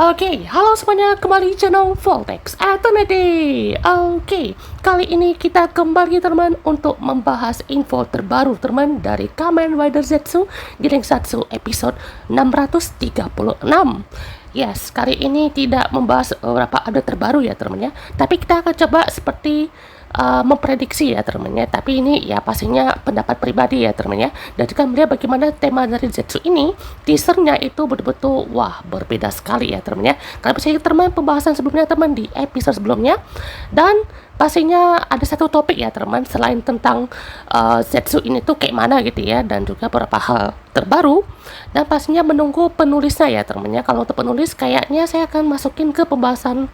Oke, halo semuanya, kembali channel Voltex Eternity. Oke, kali ini kita kembali teman untuk membahas info terbaru teman dari Kamen Rider Zetsu Gensetsu episode 636. Yes, kali ini tidak membahas beberapa update terbaru ya teman ya, tapi kita akan coba seperti memprediksi ya teman-teman, tapi ini ya pastinya pendapat pribadi ya teman-teman ya, dan juga melihat bagaimana tema dari Zetsu ini, teasernya itu betul-betul wah berbeda sekali ya teman-teman ya. Karena pastinya teman pembahasan sebelumnya teman di episode sebelumnya, dan pastinya ada satu topik ya teman, selain tentang Zetsu ini tuh kayak mana gitu ya, dan juga beberapa hal terbaru, dan pastinya menunggu penulisnya ya teman ya. Kalau untuk penulis kayaknya saya akan masukin ke pembahasan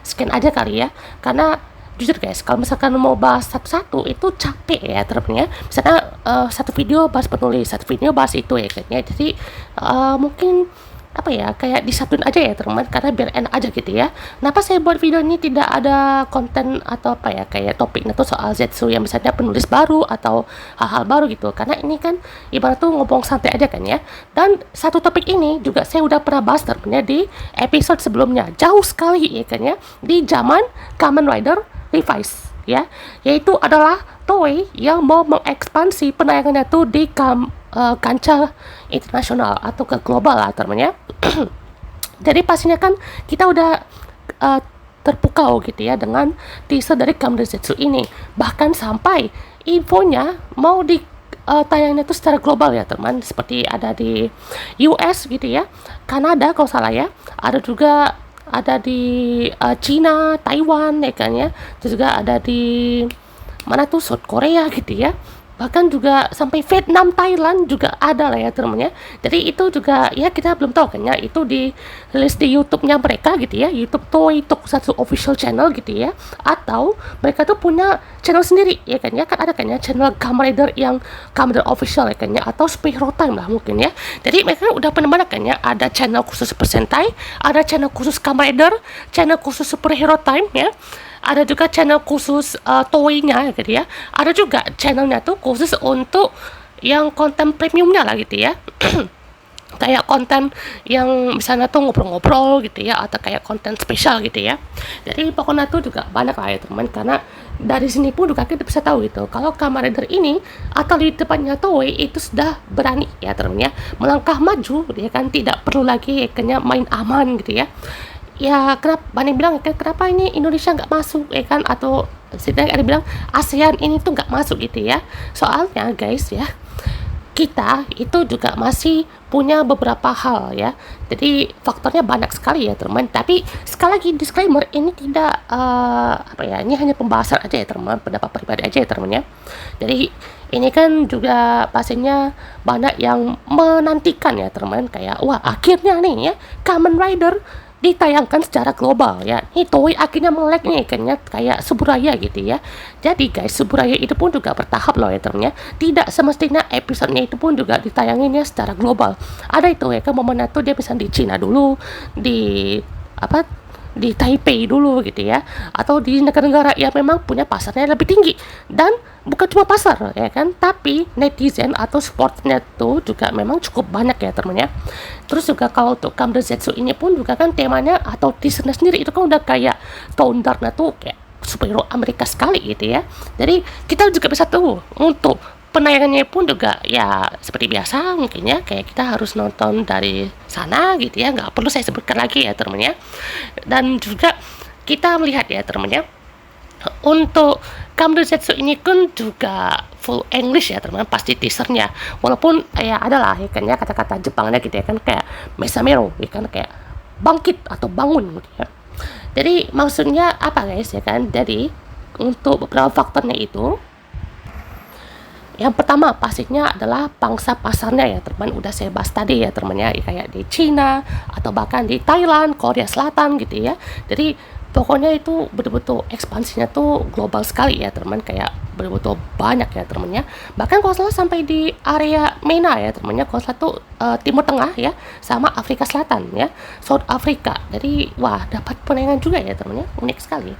scan aja kali ya, karena jujur guys, kalau misalkan mau bahas satu-satu itu capek ya teman-teman ya. Misalnya satu video bahas penulis, satu video bahas itu ya kayaknya. Jadi mungkin apa ya, kayak disatuin aja ya teman-teman, karena biar enak aja gitu ya. Kenapa saya buat video ini tidak ada konten atau apa ya, kayak topiknya tuh soal Zetsu yang misalnya penulis baru atau hal-hal baru gitu, karena ini kan ibarat tuh ngomong santai aja kan ya. Dan satu topik ini juga saya udah pernah bahas teman-teman ya di episode sebelumnya, jauh sekali ya kan ya, di zaman Kamen Rider Revice ya, yaitu adalah Toei yang mau mengekspansi penayangannya tuh di kancah internasional atau ke global lah teman-teman ya. Jadi pastinya kan kita udah terpukau gitu ya dengan teaser dari Kamen Rider Zetsu ini, bahkan sampai infonya mau di tayangnya itu secara global ya teman, seperti ada di US gitu ya, Kanada kalau salah ya, ada juga ada di Cina, Taiwan ya kan ya, terus juga ada di mana tuh South Korea gitu ya, bahkan juga sampai Vietnam, Thailand juga ada lah ya teman ya. Jadi itu juga ya kita belum tahu kan ya, itu di rilis di YouTube-nya mereka gitu ya, YouTube Toei Tokusatsu official channel gitu ya, atau mereka tuh punya channel sendiri ya kan ya, kan ada kan ya channel Kamen Rider yang Kamen Rider official ya kan ya, atau Superhero Time lah mungkin ya. Jadi mereka udah pernah kan ya, ada channel khusus Super Sentai, ada channel khusus Kamen Rider, channel khusus Superhero Time ya, ada juga channel khusus Toei-nya gitu ya, ada juga channelnya tuh khusus untuk yang konten premiumnya lah gitu ya. Kayak konten yang misalnya tuh ngobrol-ngobrol gitu ya, atau kayak konten spesial gitu ya. Jadi pokoknya tuh juga banyak lah ya teman, karena dari sini pun juga kita bisa tahu gitu kalau Kamen Rider ini atau di depannya Toei itu sudah berani ya teman ya, melangkah maju dia kan, tidak perlu lagi kayaknya main aman gitu ya. Ya kenapa banyak bilang kan, kenapa ini Indonesia nggak masuk ya kan, atau setidaknya ada bilang ASEAN ini tuh nggak masuk gitu ya. Soalnya guys ya, kita itu juga masih punya beberapa hal ya, jadi faktornya banyak sekali ya teman. Tapi sekali lagi disclaimer, ini tidak apa ya, ini hanya pembahasan aja ya teman, pendapat pribadi aja ya teman ya. Jadi ini kan juga pastinya banyak yang menantikan ya teman, kayak wah akhirnya nih ya Kamen Rider ditayangkan secara global ya. Ini Toei akhirnya melek nih kayaknya, kayak Suburaya gitu ya. Jadi guys, Suburaya itu pun juga bertahap loh ya temennya. Tidak semestinya episodenya itu pun juga ditayanginnya secara global. Ada itu ya kan momennya tuh dia bisa di Cina dulu, di apa, di Taipei dulu gitu ya, atau di negara-negara yang memang punya pasarnya lebih tinggi. Dan bukan cuma pasar ya kan, tapi netizen atau supportnya tuh juga memang cukup banyak ya temennya. Terus juga kalau untuk Kamen Rider Zetsu ini pun juga kan temanya atau teasernya sendiri itu kan udah kayak tone darknya tuh kayak superhero Amerika sekali gitu ya. Jadi kita juga bisa tahu untuk penayangannya pun juga ya seperti biasa mungkin ya, kayak kita harus nonton dari sana gitu ya, nggak perlu saya sebutkan lagi ya temennya. Dan juga kita melihat ya temennya, untuk Kamen Rider Zetsu ini kan juga full English ya teman, pasti teasernya, walaupun ya adalah ya kan ya kata-kata Jepangnya gitu ya kan, kayak mesamero ya kan, kayak bangkit atau bangun gitu ya. Jadi maksudnya apa guys ya kan, jadi untuk beberapa faktornya itu, yang pertama pastinya adalah pangsa pasarnya ya teman, udah saya bahas tadi ya teman ya, kayak di Cina atau bahkan di Thailand, Korea Selatan gitu ya. Jadi pokoknya itu betul-betul ekspansinya tuh global sekali ya teman, kayak betul-betul banyak ya temennya. Bahkan kalau salah sampai di area MENA ya temennya, kalau salah tuh Timur Tengah ya, sama Afrika Selatan ya, South Africa. Jadi wah dapat penayangan juga ya temennya, unik sekali.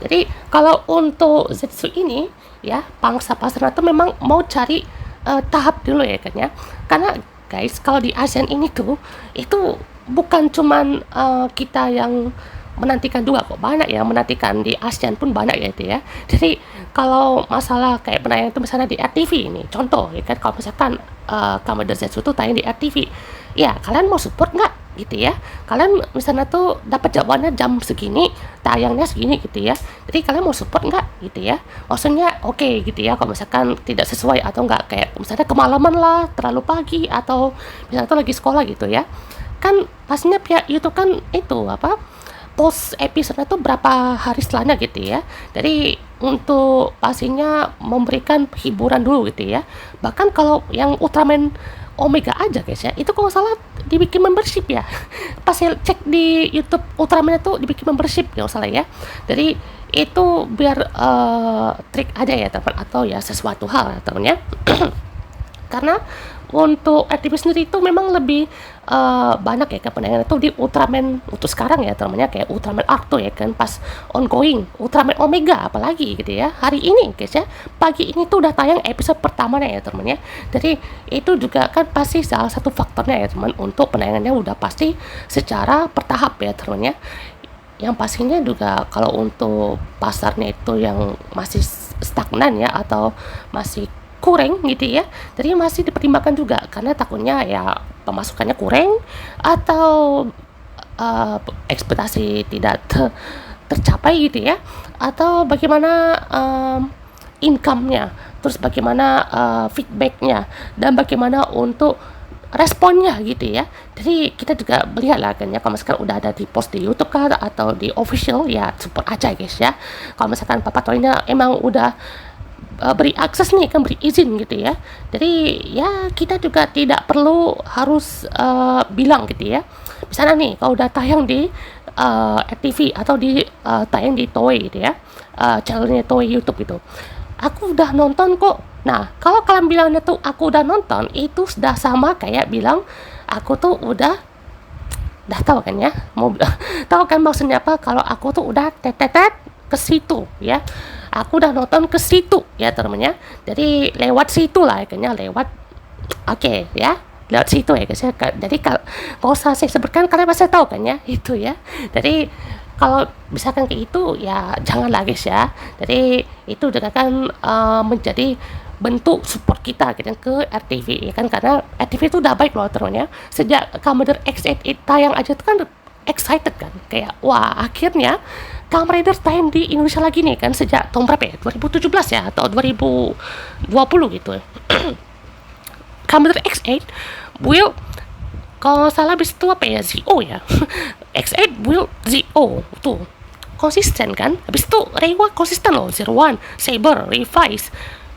Jadi kalau untuk Zetsu ini ya, pangsa pasar itu memang mau cari tahap dulu ya kan ya, karena guys kalau di ASEAN ini tuh itu bukan cuman kita yang menantikan juga kok, banyak yang menantikan, di ASEAN pun banyak ya itu ya. Jadi kalau masalah kayak penayangan itu misalnya di RTV ini contoh ya kan, kalau misalkan Kamen Zetsu itu tayang di RTV, ya kalian mau support nggak gitu ya, kalian misalnya tuh dapat jawabannya jam segini, tayangnya segini gitu ya, jadi kalian mau support nggak gitu ya, maksudnya oke gitu ya. Kalau misalkan tidak sesuai atau nggak, kayak misalnya kemalaman lah, terlalu pagi, atau misalnya tuh lagi sekolah gitu ya, kan pastinya pihak YouTube kan itu apa, post episode itu berapa hari setelahnya gitu ya. Jadi untuk pastinya memberikan hiburan dulu gitu ya. Bahkan kalau yang Ultraman Omega aja guys ya, itu kalau nggak salah dibikin membership ya. Pas saya cek di YouTube, Ultraman itu dibikin membership kalau nggak salah ya. Jadi itu biar trik aja ya teman, atau ya sesuatu hal ya teman ya. Karena untuk RTV sendiri itu memang lebih banyak ya kan penayangan itu di Ultraman untuk sekarang ya temannya, kayak Ultraman Arc tuh ya kan pas ongoing, Ultraman Omega apalagi gitu ya, hari ini guys ya, pagi ini tuh udah tayang episode pertamanya ya temannya. Jadi itu juga kan pasti salah satu faktornya ya teman, untuk penayangannya udah pasti secara bertahap ya temannya. Yang pastinya juga kalau untuk pasarnya itu yang masih stagnan ya, atau masih kurang gitu ya, jadi masih dipertimbangkan juga, karena takutnya ya pemasukannya kurang, atau ekspektasi tidak tercapai gitu ya, atau bagaimana income-nya, terus bagaimana feedback-nya, dan bagaimana untuk responnya gitu ya. Jadi kita juga melihat lah kan ya, kalau misalkan udah ada di post di YouTube kan, atau di official, ya support aja guys ya. Kalau misalkan Papa Toynya emang udah beri akses nih kan, beri izin gitu ya, jadi ya kita juga tidak perlu harus bilang gitu ya. Misalnya nih kalau udah tayang di RTV, atau di tayang di Toei gitu ya, channelnya Toei YouTube gitu, aku udah nonton kok. Nah kalau kalian bilangnya tuh aku udah nonton, itu sudah sama kayak bilang aku tuh udah tahu kan ya, mau tahu kan maksudnya apa, kalau aku tuh udah tetetet ke situ ya, aku udah nonton ke situ ya temennya, jadi lewat situ lah kayaknya, lewat oke ya, lewat situ ya guys ya. Jadi kalau usah saya sebutkan, kalian pasti tahu kan ya itu ya. Jadi kalau misalkan kayak itu ya jangan lah guys ya. Jadi itu juga kan menjadi bentuk support kita gitu, ke RTV ya kan, karena RTV itu udah baik loh temennya, sejak Kamen X8 tayang aja tuh kan excited kan, kayak wah akhirnya Kamen Rider tayang di Indonesia lagi nih kan, sejak tahun berapa ya, 2017 ya atau 2020 gitu ya. Kamen Rider X8 build, kalau salah habis itu apa ya, ZO ya. X8 build ZO tuh konsisten kan, habis itu Reiwa konsisten loh, Zero One, Saber, Revise,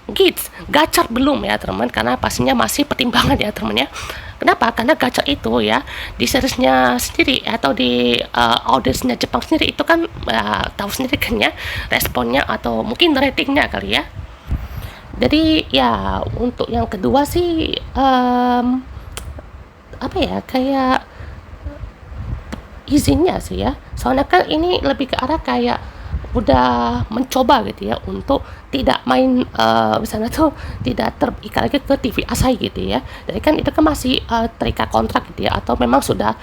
Gits, Gachar belum ya teman, karena pastinya masih pertimbangan ya teman ya. Kenapa? Karena Gachar itu ya di seriesnya sendiri, atau di audiensnya Jepang sendiri itu kan tahu sendiri kan ya, responnya atau mungkin ratingnya kali ya. Jadi ya untuk yang kedua sih apa ya, kayak izinnya sih ya, soalnya kan ini lebih ke arah kayak udah mencoba gitu ya, untuk tidak main misalnya tuh tidak terikat lagi ke TV Asahi gitu ya. Jadi kan itu kan masih terikat kontrak gitu ya, atau memang sudah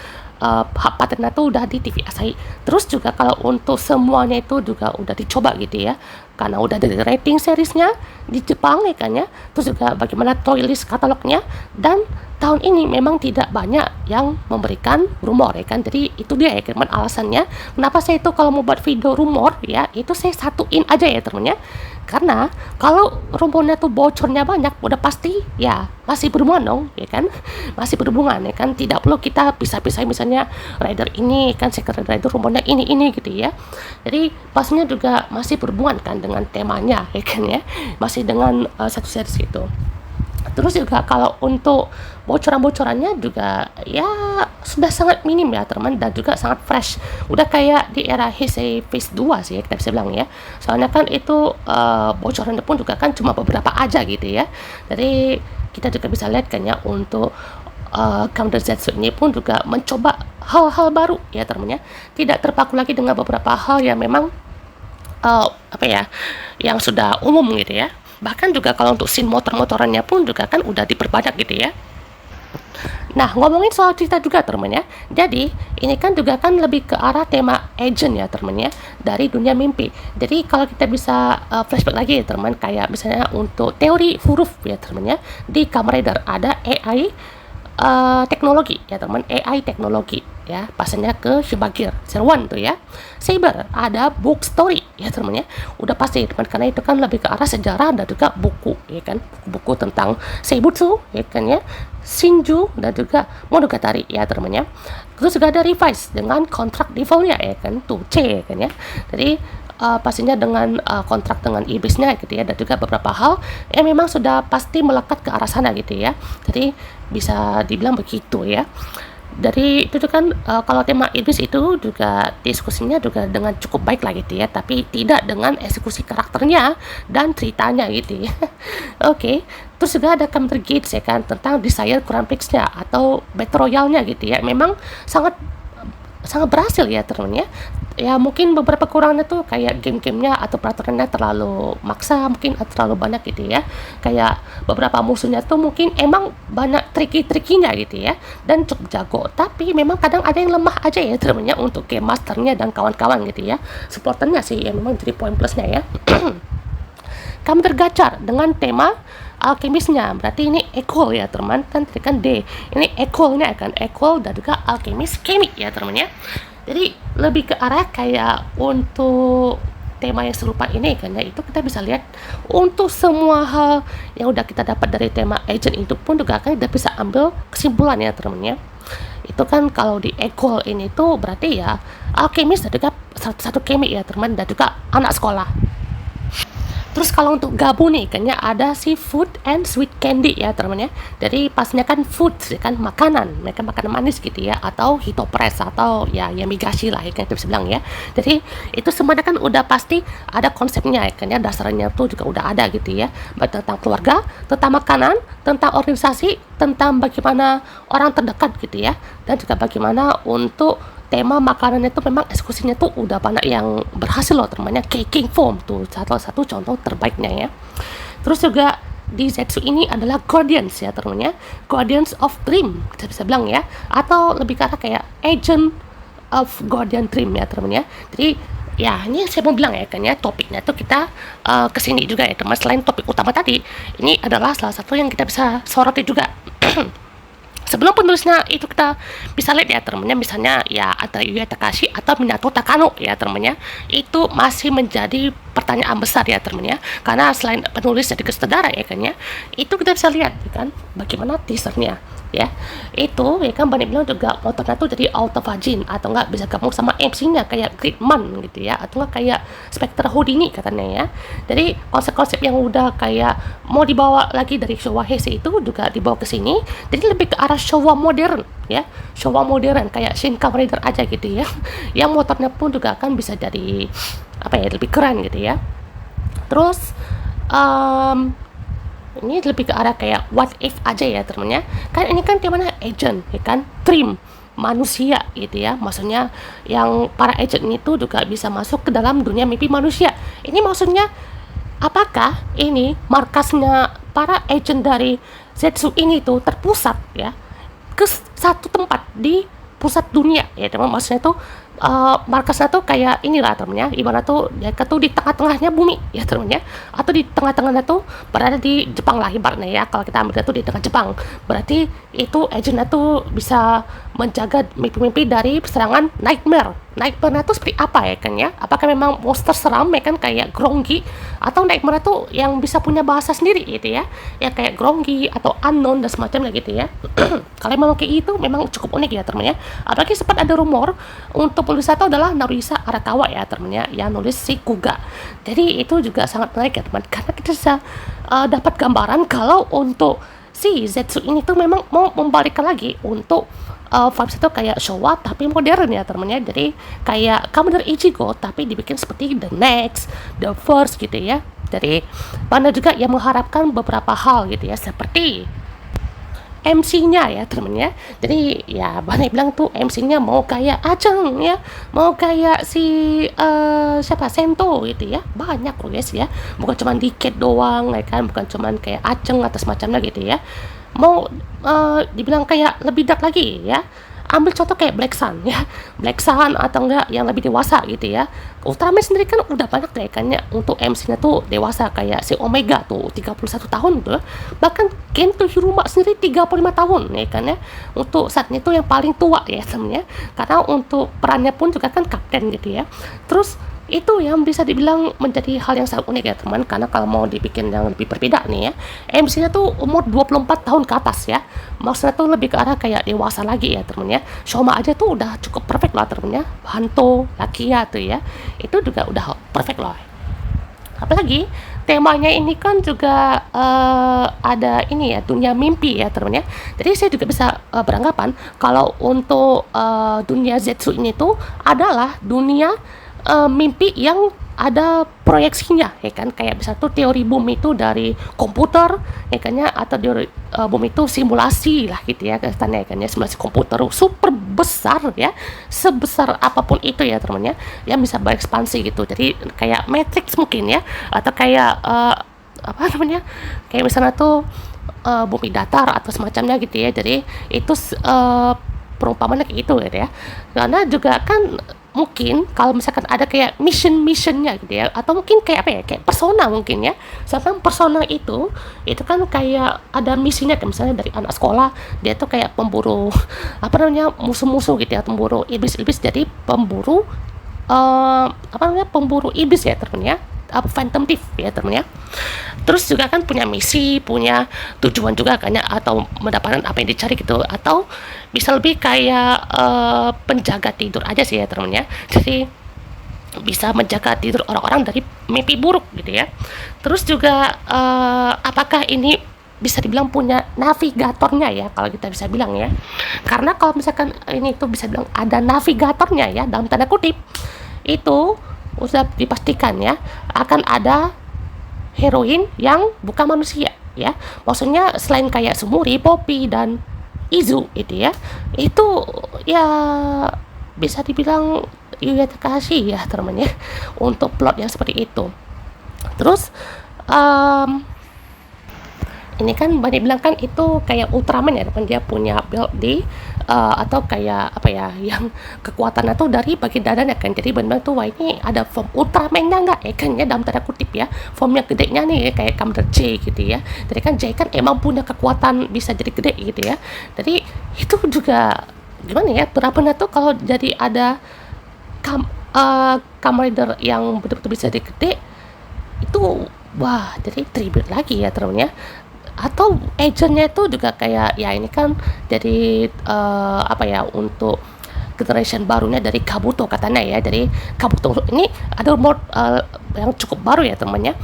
hak patentnya tuh udah di TV Asahi. Terus juga kalau untuk semuanya itu juga udah dicoba gitu ya, karena udah dari rating seriesnya di Jepang ya kan ya, terus juga bagaimana toy list katalognya, dan tahun ini memang tidak banyak yang memberikan rumor ya kan. Jadi itu dia ya teman alasannya kenapa saya itu kalau mau buat video rumor ya, itu saya satuin aja ya temennya, karena kalau rumornya tuh bocornya banyak, udah pasti ya masih berhubungan dong ya kan, masih berhubungan ya kan, tidak perlu kita pisah-pisah, misalnya rider ini kan, secret rider rumornya ini gitu ya. Jadi pastinya juga masih berhubungan kan dengan temanya ya kan ya, masih dengan satu series gitu. Terus juga kalau untuk bocoran-bocorannya juga ya sudah sangat minim ya teman, dan juga sangat fresh, udah kayak di era Heisei Phase 2 sih kita bisa bilang ya. Soalnya kan itu bocorannya pun juga kan cuma beberapa aja gitu ya. Jadi kita juga bisa lihat kan ya, untuk Kamen Zetsu ini pun juga mencoba hal-hal baru ya teman-teman, tidak terpaku lagi dengan beberapa hal yang memang apa ya, yang sudah umum gitu ya. Bahkan juga kalau untuk scene motor-motorannya pun juga kan udah diperbanyak gitu ya. Nah, ngomongin soal cerita juga teman ya. Jadi, ini kan juga kan lebih ke arah tema agent ya teman ya, dari dunia mimpi. Jadi, kalau kita bisa flashback lagi ya teman, kayak misalnya untuk teori huruf ya teman ya, di Kamen Rider ada AI teknologi ya teman, AI teknologi ya, pasannya ke Shibagir Zerwan tuh ya. Saber ada book story ya teman ya, udah pasti teman, karena itu kan lebih ke arah sejarah dan juga buku ya kan, buku tentang Seibutsu ya kan ya, Shinju dan juga Monogatari ya teman ya. Terus juga ada revise dengan kontrak defaultnya ya kan, tuh C ya kan ya. Jadi pastinya dengan kontrak dengan iblisnya gitu ya, dan juga beberapa hal yang memang sudah pasti melekat ke arah sana gitu ya. Jadi bisa dibilang begitu ya. Dari itu tuh kan kalau tema iblis itu juga diskusinya juga dengan cukup baik lah gitu ya, tapi tidak dengan eksekusi karakternya dan ceritanya gitu ya. Oke. Terus juga ada Counter Gates ya kan, tentang desire Grand Prix-nya atau Battle Royale-nya gitu ya. Memang sangat sangat berhasil ya teman ya. Ya mungkin beberapa kurangnya tuh kayak game-gamenya atau peraturannya terlalu maksa mungkin, atau terlalu banyak gitu ya. Kayak beberapa musuhnya tuh mungkin emang banyak triki-trikinya gitu ya, dan cukup jago, tapi memang kadang ada yang lemah aja ya teman ya, untuk game masternya dan kawan-kawan gitu ya. Supporternya sih yang memang jadi poin plusnya ya. Kami tergacor dengan tema alkemisnya, berarti ini equal ya teman, kan tadi kan D, ini equalnya kan, equal dan juga alkemis kemi ya teman ya. Jadi lebih ke arah kayak untuk tema yang serupa ini kan ya, itu kita bisa lihat untuk semua hal yang udah kita dapat dari tema agent itu pun juga kan kita bisa ambil kesimpulan ya teman ya. Itu kan kalau di equal ini tuh berarti ya alkemis dan juga satu kemi ya teman, dan juga anak sekolah. Terus kalau untuk gabung nih, kayaknya ada si food and sweet candy ya teman ya. Jadi pasnya kan food ya kan, makanan, mereka makanan manis gitu ya, atau hito press atau ya yamigashi lah ya kan kita bisa bilang ya. Jadi itu semuanya kan udah pasti ada konsepnya ya kan ya, dasarnya tuh juga udah ada gitu ya. Baik tentang keluarga, tentang makanan, tentang organisasi, tentang bagaimana orang terdekat gitu ya, dan juga bagaimana untuk tema makanan itu memang eksekusinya tuh udah banyak yang berhasil loh temannya. Caking foam tuh salah satu contoh terbaiknya ya. Terus juga di Zetsu ini adalah Guardians ya temannya, Guardians of Dream kita bisa bilang ya, atau lebih ke arah kayak Agent of Guardian Dream ya temannya. Jadi ya ini saya mau bilang ya kan ya, topiknya tuh kita kesini juga ya teman, selain topik utama tadi, ini adalah salah satu yang kita bisa soroti juga. Sebelum penulisnya itu kita bisa lihat ya temennya, misalnya ya ada Yuya Takashi atau Minato Takano ya temennya, itu masih menjadi pertanyaan besar ya temennya, karena selain penulis jadi sutradara ya kan ya, itu kita bisa lihat ya kan bagaimana teasernya ya, itu ya kan banyak bilang juga motornya tuh jadi autofagin, atau enggak bisa gabung sama MC-nya kayak Gridman gitu ya, atau enggak kayak Spectre Houdini katanya ya. Jadi konsep-konsep yang udah kayak mau dibawa lagi dari Showa Heisei itu juga dibawa ke sini, jadi lebih ke arah Showa modern ya, Showa modern kayak Shin Kamen Rider aja gitu ya, yang motornya pun juga akan bisa jadi apa ya, lebih keren gitu ya. Terus ini lebih ke arah kayak what if aja ya temennya, kan ini kan temanya agent ya kan, dream manusia gitu ya, maksudnya yang para agent itu juga bisa masuk ke dalam dunia mimpi manusia. Ini maksudnya apakah ini markasnya para agent dari Zetsu ini tuh terpusat ya ke satu tempat di pusat dunia ya teman, maksudnya tuh markasnya tuh kayak inilah temennya, ibarat tuh ya tuh di tengah-tengahnya bumi ya temennya, atau di tengah-tengahnya tuh berada di Jepang lah ibaratnya ya, kalau kita ambil tuh di tengah Jepang, berarti itu agentnya tuh bisa menjaga mimpi-mimpi dari serangan nightmare. Nightmare itu seperti apa ya kan ya, apakah memang monster seram ya kan kayak Grongi, atau nightmare itu yang bisa punya bahasa sendiri gitu ya, ya kayak Grongi atau unknown dan semacamnya gitu ya. Kalau memang kayak itu memang cukup unik ya temennya, apalagi sempat ada rumor untuk penulis itu adalah Narisa Arakawa ya temennya, yang nulis si Kuga. Jadi itu juga sangat menarik ya teman, karena kita bisa dapat gambaran kalau untuk si Zetsu ini tuh memang mau membalikkan lagi untuk vibes itu kayak Showa tapi modern ya temennya. Jadi kayak Kamen Ichigo tapi dibikin seperti The Next, The First gitu ya. Jadi banyak juga yang mengharapkan beberapa hal gitu ya, seperti MC-nya ya temennya. Jadi ya banyak bilang tuh MC-nya mau kayak Ajeng ya, mau kayak si siapa Sento gitu ya, banyak loh guys ya, bukan cuma dikit doang ya kan, bukan cuma kayak Ajeng atau semacamnya gitu ya. mau dibilang kayak lebih dark lagi ya, ambil contoh kayak Black Sun ya, Black Sun atau enggak yang lebih dewasa gitu ya. Ultraman sendiri kan udah banyak deh kan ya, untuk MC-nya tuh dewasa kayak si Omega tuh 31 tahun tuh. Bahkan Gento Hiruma sendiri 35 tahun ya kan ya. Untuk saatnya itu yang paling tua ya sebenarnya. Karena untuk perannya pun juga kan kapten gitu ya. Terus itu yang bisa dibilang menjadi hal yang sangat unik ya teman, karena kalau mau dibikin yang lebih berbeda nih ya, MC-nya tuh umur 24 tahun ke atas ya, maksudnya tuh lebih ke arah kayak dewasa lagi ya teman ya. Shoma aja tuh udah cukup perfect lah teman ya, Hanto, Lakia tuh ya, itu juga udah perfect loh. Apalagi temanya ini kan juga ada ini ya, dunia mimpi ya teman ya. Jadi saya juga bisa beranggapan kalau untuk dunia Zetsu ini tuh adalah dunia mimpi yang ada proyeksinya ya kan, kayak bisa tuh teori bumi itu dari komputer ya kan ya, atau teori bumi itu simulasi lah gitu ya katanya ya kan ya, simulasi komputer super besar ya, sebesar apapun itu ya teman-teman ya, yang bisa berekspansi gitu. Jadi kayak Matrix mungkin ya, atau kayak apa namanya, kayak misalnya tuh bumi datar atau semacamnya gitu ya. Jadi itu perumpamaan kayak gitu ya, karena juga kan mungkin kalau misalkan ada kayak mission-missionnya gitu ya, atau mungkin kayak apa ya, kayak persona mungkin ya. Misalkan persona itu kan kayak ada misinya, kayak misalnya dari anak sekolah dia tuh kayak pemburu apa namanya, musuh-musuh gitu ya, pemburu iblis-iblis, jadi pemburu apa namanya, pemburu iblis ya temen ya, Phantom Thief ya temen ya. Terus juga kan punya misi, punya tujuan juga kan ya, atau mendapatkan apa yang dicari gitu, atau bisa lebih kayak penjaga tidur aja sih ya temen ya. Jadi bisa menjaga tidur orang-orang dari mimpi buruk gitu ya. Terus juga apakah ini bisa dibilang punya navigatornya ya, kalau kita bisa bilang ya. Karena kalau misalkan ini tuh bisa bilang ada navigatornya ya, dalam tanda kutip, itu sudah dipastikan ya akan ada heroin yang bukan manusia ya. Maksudnya selain kayak Sumuri, Poppy dan Izu itu ya, itu ya bisa dibilang Yuya Takahashi ya teman ya, untuk plot yang seperti itu. Terus ini kan banyak bilang kan itu kayak Ultraman ya teman, dia punya build di atau kayak apa ya, yang kekuatannya tuh dari bagian dadanya kan. Jadi benar tuh, wah ini ada form Ultraman-nya nggak ya kan ya, dalam tanda kutip ya, formnya gedenya nih ya, kayak Commander J gitu ya. Jadi kan J kan emang punya kekuatan bisa jadi gede gitu ya. Jadi itu juga gimana ya, terapannya tuh kalau jadi ada Kamen Rider yang betul-betul bisa jadi gede itu, wah jadi tribute lagi ya teman ya. Atau agentnya itu juga kayak ya, ini kan jadi apa ya, untuk generation barunya dari Kabuto katanya ya. Jadi Kabuto ini ada rumor yang cukup baru ya temannya,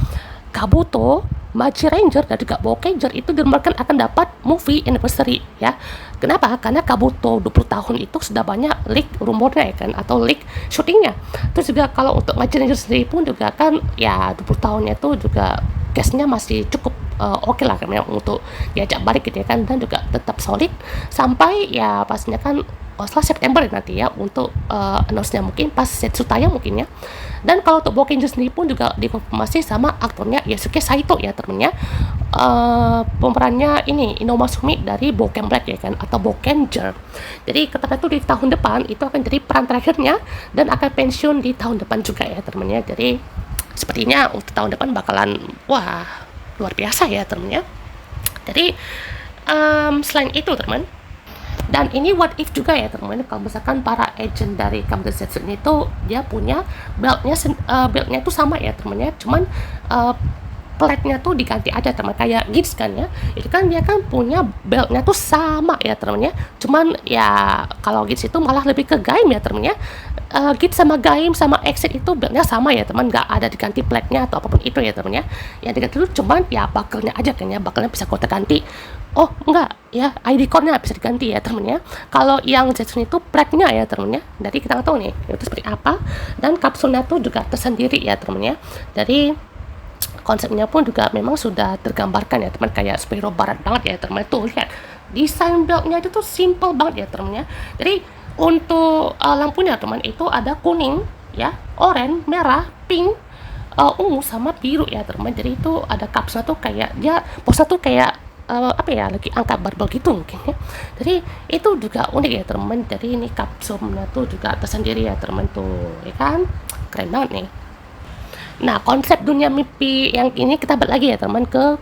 Kabuto, Maji Ranger dan juga Bokenger itu dirumorskan akan dapat movie anniversary ya. Kenapa? Karena Kabuto 20 tahun itu sudah banyak leak rumornya ya kan, atau leak syutingnya. Terus juga kalau untuk Maji Ranger sendiri pun juga kan ya 20 tahunnya itu juga case-nya masih cukup oke lah kan, untuk diajak balik gitu ya kan, dan juga tetap solid sampai ya pastinya kan setelah September nanti ya, untuk announce-nya mungkin pas Setsu tayang mungkin ya. Dan kalau untuk Bokenger sendiri pun juga dikonfirmasi sama aktornya Yasuke Saito ya temennya, pemerannya ini Inomasumi dari Boken Black ya kan, atau Bokenger. Jadi katanya tuh di tahun depan itu akan jadi peran terakhirnya, dan akan pensiun di tahun depan juga ya temennya. Jadi sepertinya untuk tahun depan bakalan wah luar biasa ya temennya. Jadi selain itu teman, dan ini what if juga ya teman, kalau misalkan para agent dari Kamen Zetsu ini tuh dia punya beltnya tuh sama ya temennya, cuman plate-nya tuh diganti aja teman, kayak Gits kan ya, itu kan dia kan punya beltnya tuh sama ya temennya, cuman ya kalau Gits itu malah lebih ke Gaim ya temennya. Gits sama Gaim sama Exit itu beltnya sama ya teman, nggak ada diganti plate-nya atau apapun itu ya temennya. Yang diganti itu cuman ya buckle-nya aja kan ya, buckle-nya bisa kota ganti. Oh enggak ya, ID code-nya bisa diganti ya temennya. Kalau yang Zetsu itu plate-nya ya temennya, jadi kita nggak tahu nih itu seperti apa. Dan kapsulnya tuh juga tersendiri ya temennya. Jadi konsepnya pun juga memang sudah tergambarkan ya teman, kayak superhero barat banget ya teman. Tuh lihat desain beltnya itu tuh simple banget ya temennya. Jadi untuk lampunya teman itu ada kuning ya, oranye, merah, pink, ungu sama biru ya teman. Jadi itu ada kapsul tuh kayak dia posnya tuh kayak apa ya, lagi angkat barbel gitu mungkin ya. Jadi itu juga unik ya teman. Jadi ini kapsulnya tuh juga tersendiri ya teman tuh, ya kan? Keren banget nih. Nah, konsep dunia mimpi yang ini kita balik lagi ya teman ke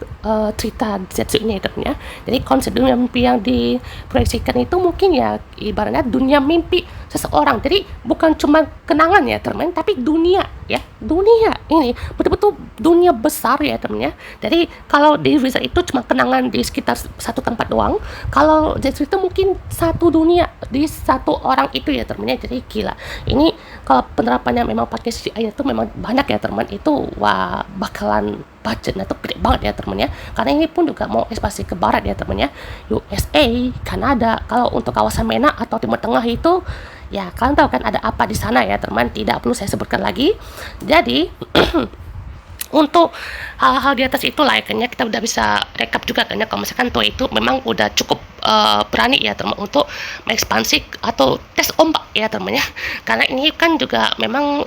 cerita Zetsu ini ya teman ya. Jadi konsep dunia mimpi yang diproyeksikan itu mungkin ya ibaratnya dunia mimpi seseorang. Jadi bukan cuma kenangan ya teman, tapi dunia ya. Dunia ini betul-betul dunia besar ya teman ya. Jadi kalau di Wizard itu cuma kenangan di sekitar satu tempat doang. Kalau Zetsu itu mungkin satu dunia di satu orang itu ya teman ya. Jadi gila. Ini kalau penerapannya memang pakai CGI itu memang banyak ya teman, itu wah bakalan budgetnya tuh gede banget ya teman ya, karena ini pun juga mau ekspansi ke barat ya teman ya, USA, Kanada. Kalau untuk kawasan MENA atau Timur Tengah itu ya kalian tahu kan ada apa di sana ya teman, tidak perlu saya sebutkan lagi. Jadi untuk hal-hal di atas itulah ya kayaknya kita udah bisa rekap juga kayaknya kalau misalkan Toei itu memang udah cukup berani ya teman untuk mengekspansi atau tes ombak ya teman ya, karena ini kan juga memang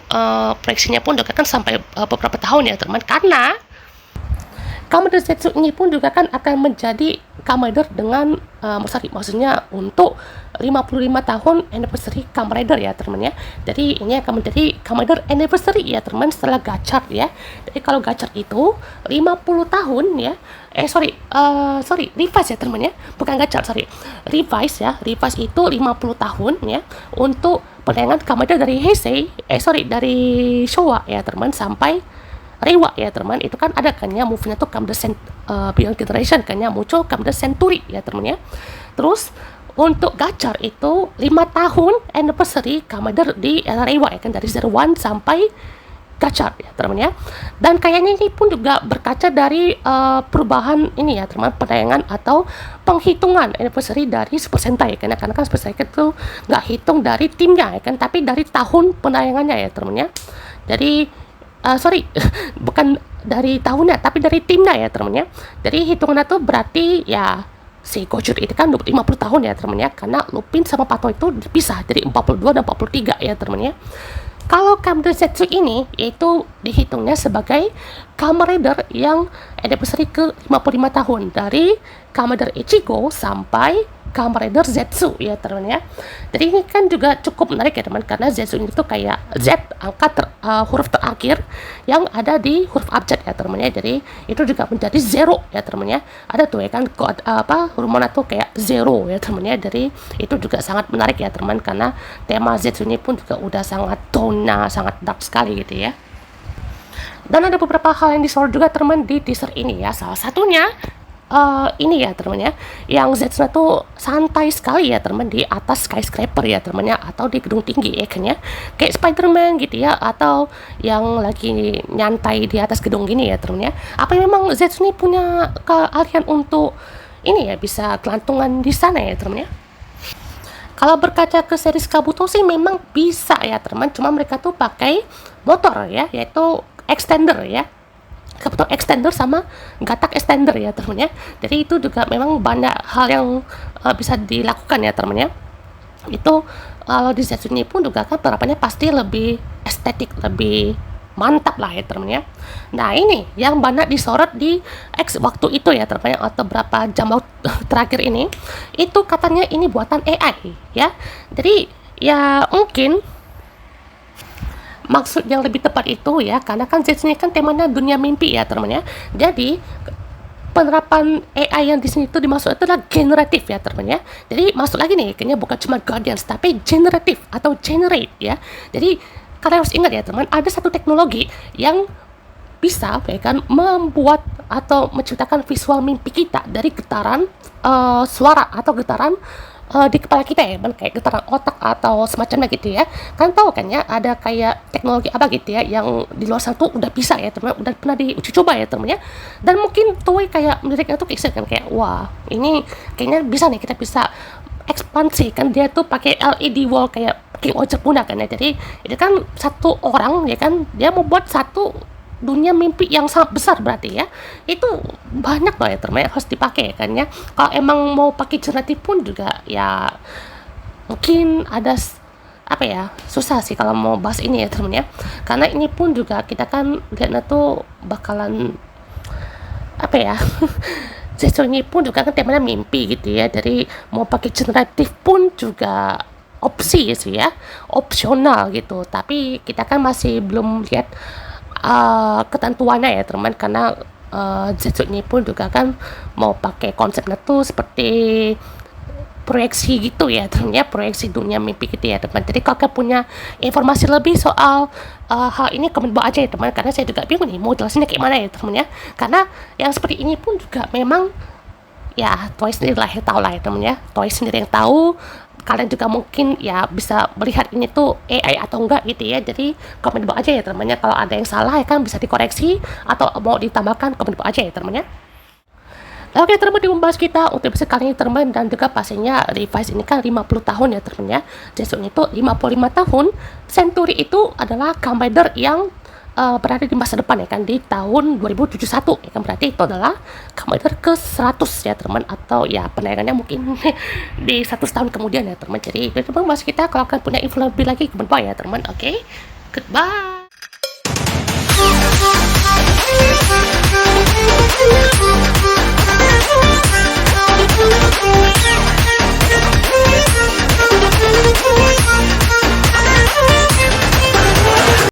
proyeksinya pun juga kan sampai beberapa tahun ya teman, karena Kamen Rider Zetsu ini pun juga kan akan menjadi Kamen Rider dengan maksudnya untuk 55 tahun anniversary Kamen Rider ya teman ya. Jadi ini akan menjadi Kamen Rider anniversary ya teman setelah Gachar ya. Jadi kalau Gachar itu 50 tahun ya. Revise ya teman ya. Bukan Gachar, Revise ya. Revise itu 50 tahun ya untuk penayangan Kamen Rider dari Heisei, dari Showa ya teman sampai Rewa ya teman. Itu kan ada kan ya movie-nya tuh Kamen Rider Beyond Generation kan ya, muncul Kamen Rider Century ya teman ya. Terus untuk Gachar itu 5 tahun anniversary Kamen Rider di era Rewa ya kan, dari Zero One sampai Gachar ya teman ya. Dan kayaknya ini pun juga berkaca dari perubahan ini ya teman, penayangan atau penghitungan anniversary dari Super Sentai ya, karena kan Super Sentai itu nggak hitung dari timnya ya kan, tapi dari tahun penayangannya ya teman ya. Jadi bukan dari tahunnya tapi dari timnya ya teman ya. Jadi hitungannya tuh berarti ya si Gojira itu kan 50 tahun ya teman ya, karena Lupin sama Pato itu dipisah jadi 42 dan 43 ya teman ya. Kalau Kamen Rider Zetsu ini itu dihitungnya sebagai Kamen Rider yang anniversary ke 55 tahun dari Kamen Rider Ichigo sampai Kamen Rider Zetsu ya teman ya. Jadi ini kan juga cukup menarik ya teman, karena Zetsu ini tuh kayak Z angka huruf terakhir yang ada di huruf abjad ya teman ya. Jadi itu juga menjadi zero ya teman ya. Ada tuh ya kan hurufnya tuh kayak zero ya teman ya. Jadi itu juga sangat menarik ya teman, karena tema Zetsu ini pun juga udah sangat tona, sangat dark sekali gitu ya. Dan ada beberapa hal yang disorot juga teman di teaser ini ya. Salah satunya ini ya teman ya, yang Zetsu tuh santai sekali ya teman di atas skyscraper ya teman ya, atau di gedung tinggi ya kan ya, kayak Spiderman gitu ya, atau yang lagi nyantai di atas gedung gini ya teman ya. Apa memang Zetsu ini punya keahlian untuk ini ya, bisa kelantungan di sana ya teman ya. Kalau berkaca ke series Kabuto sih memang bisa ya teman, cuma mereka tuh pakai motor ya, yaitu extender ya, Kabuto extender sama Gatak extender ya teman ya. Jadi itu juga memang banyak hal yang bisa dilakukan ya teman ya. Itu kalau di Zetsu ini pun juga kan penerapannya pasti lebih estetik, lebih mantap lah ya teman ya. Nah ini yang banyak disorot di waktu itu ya teman ya, atau berapa jam terakhir ini, itu katanya ini buatan AI ya. Jadi ya mungkin maksud yang lebih tepat itu ya, karena kan Zetsu ini kan temanya dunia mimpi ya teman ya. Jadi penerapan AI yang di sini itu dimaksud adalah generatif ya teman ya. Jadi masuk lagi nih, kayaknya bukan cuma Guardians tapi generatif atau generate ya. Jadi kalian harus ingat ya teman, ada satu teknologi yang bisa ya kan membuat atau menciptakan visual mimpi kita dari getaran suara atau getaran di kepala kita ya, kayak getaran otak atau semacamnya gitu ya. Kan tahu kan ya, ada kayak teknologi apa gitu ya yang di luar sana tuh udah bisa ya teman, udah pernah diuji coba ya teman ya. Dan mungkin Toei kayak menariknya tuh kayak kan, wah ini kayaknya bisa nih, kita bisa ekspansi kan, dia tuh pakai LED wall kayak King Ojek Puna kan ya. Jadi itu kan satu orang ya kan, dia membuat satu dunia mimpi yang sangat besar, berarti ya itu banyak loh ya teman, harus dipakai kan ya. Kalau emang mau pakai generatif pun juga ya mungkin ada apa ya, susah sih kalau mau bahas ini ya teman ya, karena ini pun juga kita kan lihatnya tuh bakalan apa ya Zetsu ini pun juga kan temanya mimpi gitu ya, jadi mau pakai generatif pun juga opsi sih ya, opsional gitu, tapi kita kan masih belum lihat ketentuannya ya teman, karena Zetsu ini pun juga kan mau pakai konsepnya tuh seperti proyeksi gitu ya teman ya, proyeksi dunia mimpi gitu ya teman. Jadi kalau kalian punya informasi lebih soal hal ini, komen bawah aja ya teman, karena saya juga bingung nih mau jelasinnya kayak mana ya teman ya, karena yang seperti ini pun juga memang ya Toy sendiri lah yang tahu lah ya teman ya, Toy sendiri yang tahu. Kalian juga mungkin ya bisa melihat ini tuh AI atau enggak gitu ya, jadi komen bawah aja ya teman ya, kalau ada yang salah ya kan bisa dikoreksi, atau mau ditambahkan komen bawah aja ya teman ya. Oke teman, di membahas kita untuk episode kali ini teman, dan juga pastinya Levi's ini kan 50 tahun ya teman ya, Jason itu 55 tahun, Century itu adalah Kamen Rider yang berada di masa depan ya kan, di tahun 2071 ya kan, berarti itu adalah Kamen Rider ke 100 ya teman, atau ya penayangannya mungkin di 100 tahun kemudian ya teman. Jadi itu teman bahas kita, kalau kalian punya info lebih lagi komen bawah ya teman. Oke, goodbye.